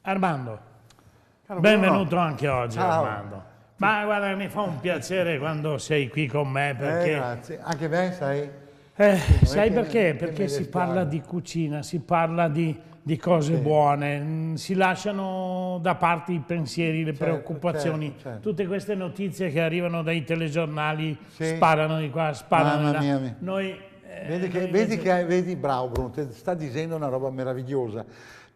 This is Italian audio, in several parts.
Armando, Caro benvenuto Bruno. anche oggi, Ciao. Armando. Ma guarda, mi fa un piacere quando sei qui con me perché... Grazie. Anche me, sai? sai che- perché? che Perché mi si dispiace. parla di cucina, si parla di cose Sì. buone, si lasciano da parte i pensieri, le Certo, preoccupazioni, certo. tutte queste notizie che arrivano dai telegiornali, Sì. sparano di qua, sparano Mamma di là. mia. Noi, Vedi, bravo Bruno, ti sta dicendo una roba meravigliosa,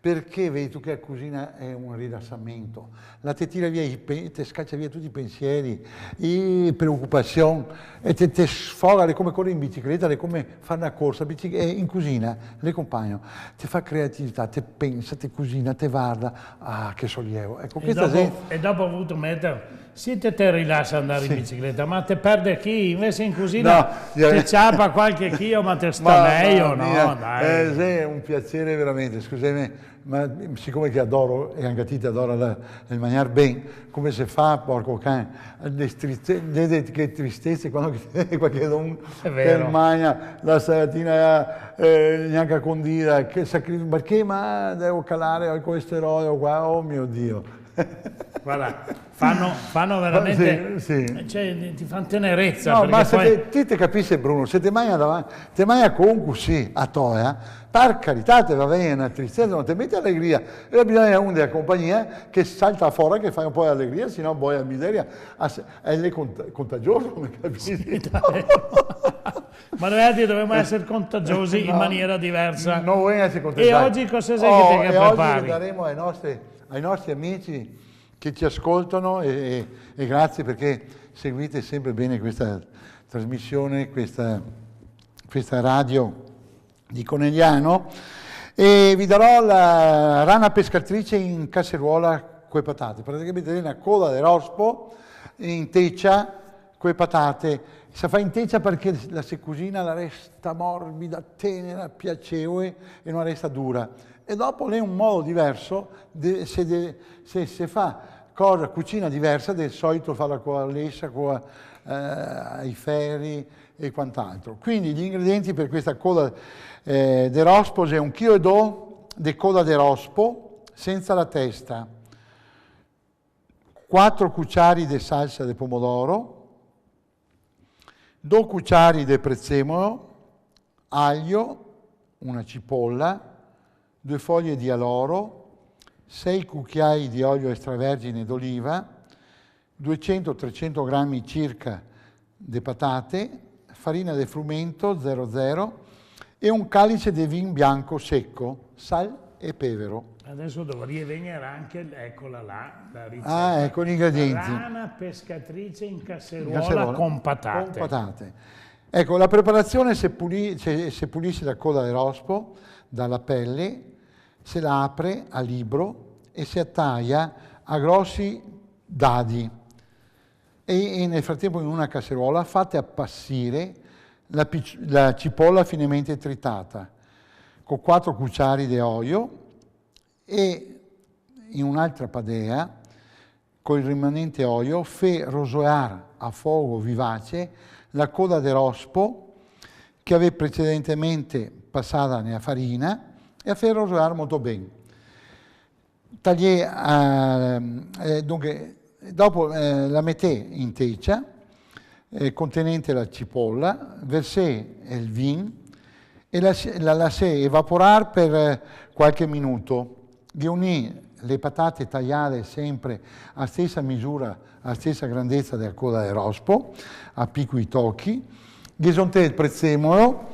perché vedi tu che la cucina è un rilassamento, te tira via, te scaccia via tutti i pensieri, le preoccupazioni, e te sfoga, è come correre in bicicletta, è come fare una corsa, in cucina, le compagno, ti fa creatività, te pensa, te cucina, te guarda, che sollievo. Ecco, e dopo ho avuto mettere, siete te rilassa andare in bicicletta, ma te perde chi? Invece in cucina No, ti ciapa qualche chilo, ma te sta meglio, no? Dai. Sì, è un piacere veramente, scusami, ma siccome che adoro, e anche a te ti adora il mangiare bene, come si fa, porco cane, che tristezze quando qualche don È che vero. mangia la salatina neanche condita, perché ma devo calare il colesterolo qua, oh mio Dio. Guarda, fanno veramente, Sì, sì. cioè, ti fanno tenerezza, No, perché ma poi... te capisci Bruno, se te mangia davanti, te mangia comunque sì, a toia, per carità te va bene una tristezza, non ti metti allegria, e bisogna uno della compagnia che salta fuori, che fa un po' di allegria, sennò poi a miseria, è contagioso, mi capisci? Ma noi dovremmo essere contagiosi in maniera diversa. Non vuoi essere E contagioso. oggi cosa sei che E prepari? oggi daremo ai nostri amici che ci ascoltano e grazie perché seguite sempre bene questa trasmissione, questa radio di Conegliano, e vi darò la rana pescatrice in casseruola con le patate, praticamente una coda di rospo in teccia con le patate. Si fa in teccia perché la si cucina la resta morbida, tenera, piacevole e non resta dura. E dopo lei un modo diverso, se fa cucina diversa del solito farla con la lescia, con i ferri e quant'altro. Quindi gli ingredienti per questa coda de rospo è 1 chilo di coda de rospo senza la testa, 4 cucciari di salsa di pomodoro, 2 cucciari di prezzemolo, aglio, una cipolla, 2 foglie di aloro, 6 cucchiai di olio extravergine d'oliva, 200-300 grammi circa di patate, farina di frumento 00 e un calice di vin bianco secco, sal e pepe. Adesso dovrei venire anche, eccola là, la ricetta. Ah, ecco gli ingredienti. Rana pescatrice in casseruola con patate. Con patate. Ecco, la preparazione, se pulisce la coda del rospo dalla pelle, se la apre a libro e si attaglia a grossi dadi. E nel frattempo in una casseruola fate appassire la cipolla finemente tritata con 4 cucciari di olio e in un'altra padea con il rimanente olio fe rosoare a fuoco vivace la coda di rospo che aveva precedentemente passata nella farina e a fe rosoare molto bene. Dunque, dopo la mette in teccia contenente la cipolla, versè il vin e la lasciè evaporare per qualche minuto. Riunì le patate tagliate sempre a stessa misura, a stessa grandezza della coda del rospo, a piccoli tocchi. Ghisonte il prezzemolo,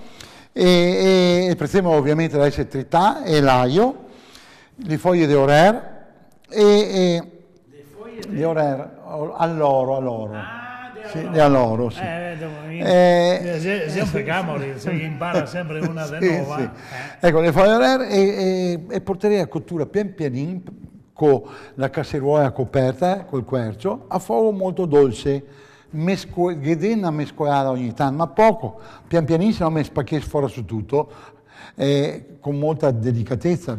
e il prezzemolo ovviamente da essere tritato, e l'aglio, le foglie di orer di orer all'oro. Sì, di alloro, sì. Sempre Camoli, si impara sempre una di nuova. Sì. Ecco, le foglie orer e porterei a cottura pian pianino con la casseruola coperta col quercio a fuoco molto dolce, ghedena mescolata ogni tanto, ma poco, pian pianino, se no mi spacchessi fuori su tutto, con molta delicatezza.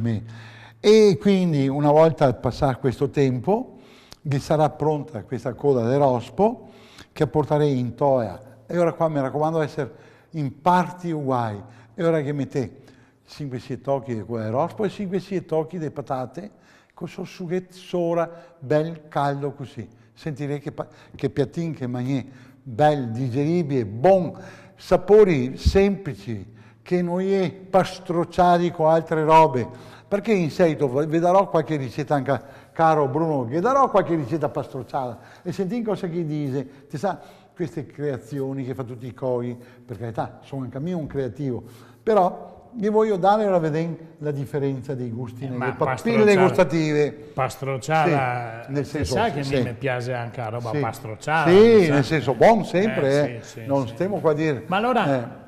E quindi una volta passato questo tempo, che sarà pronta questa coda di rospo, che porterei in toia. E ora qua mi raccomando essere in parti uguali. E ora che mettete 5-6 tocchi di coda di rospo e 5-6 tocchi di patate questo sughetto sopra, bel caldo così. Sentirei che piattin, che mangiare, bel, digeribile, buon, sapori semplici, che non è pastrocciati con altre robe. Perché in seguito vi darò qualche ricetta anche, caro Bruno, vi darò qualche ricetta pastrocciata e senti cosa che dice, ti sa, queste creazioni che fa tutti i coi, per carità, sono anche a me un creativo, però vi voglio dare a vedere la differenza dei gusti nelle papille gustative. Pastrocciata, sì, nel senso, sai che sì, mi piace anche la roba sì, pastrocciata. sì, nel senso buon sempre, sì, non stiamo qua a dire. Ma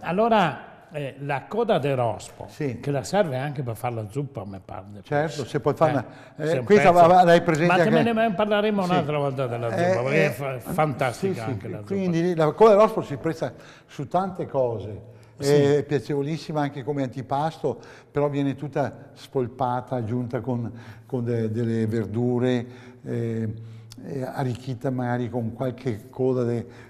allora la coda de rospo, sì, che la serve anche per fare la zuppa, mi pare. Certo, se puoi fare questa l'hai presente. Ma anche... ne parleremo un'altra volta della zuppa, perché è fantastica sì, anche la zuppa. Quindi la coda de rospo si presta su tante cose. È piacevolissima anche come antipasto, però viene tutta spolpata, aggiunta con delle verdure, arricchita magari con qualche coda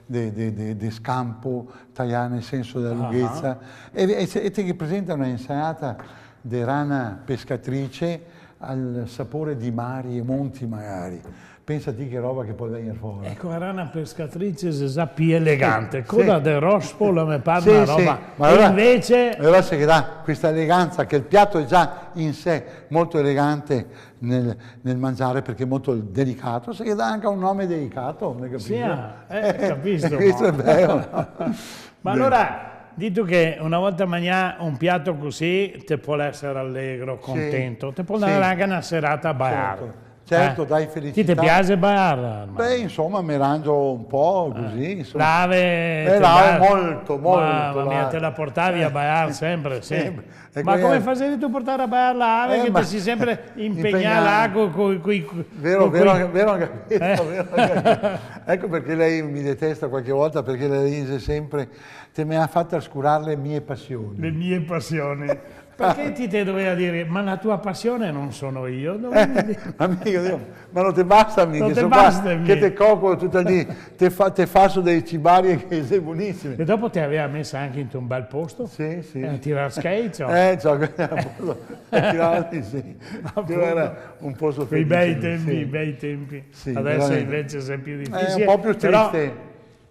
di scampo tagliata nel senso della lunghezza. E ti presenta una insalata di rana pescatrice al sapore di mari e monti magari. Pensati che roba che può venire fuori. Ecco, la rana pescatrice si sa più elegante, coda del rospo la mi pare una roba, ma allora, invece... Allora si dà questa eleganza, che il piatto è già in sé molto elegante nel mangiare perché è molto delicato, si dà anche un nome delicato, non capisci? Sì, capisco. Questo è bello. Ma allora, dito che una volta mangiare un piatto così, ti può essere allegro, contento, ti può dare anche una serata a ballare. Certo, dai felicità. Ti piace ballare? Beh, insomma, mi rangio un po' così. Lave molto. Mamma mia, te la portavi a ballare sempre, sì. Ma come facevi tu a portare a ballare l'ave che ti sei sempre impegnato con Vero, ecco perché lei mi detesta qualche volta, perché lei dice sempre te mi ha fatto trascurare le mie passioni. Le mie passioni. Perché ti doveva dire, ma la tua passione non sono io? Amico, ma non ti basta, amico, che te coccolo tutto lì, te faccio dei cibari che sei buonissimi. E dopo ti aveva messo anche in un bel posto? Sì. A tirare skate? Era un posto felice. Bei tempi. Sì, adesso invece è più difficile. È un po' più triste.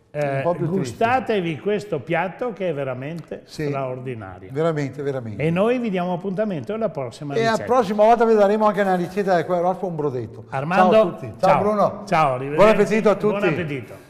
Gustatevi questo piatto che è veramente straordinario. Veramente. E noi vi diamo appuntamento alla prossima ricetta. E la prossima volta vi daremo anche una ricetta di quel rospo, un brodetto. Armando, ciao a tutti. Ciao Bruno. Ciao, buon appetito a tutti. Buon appetito.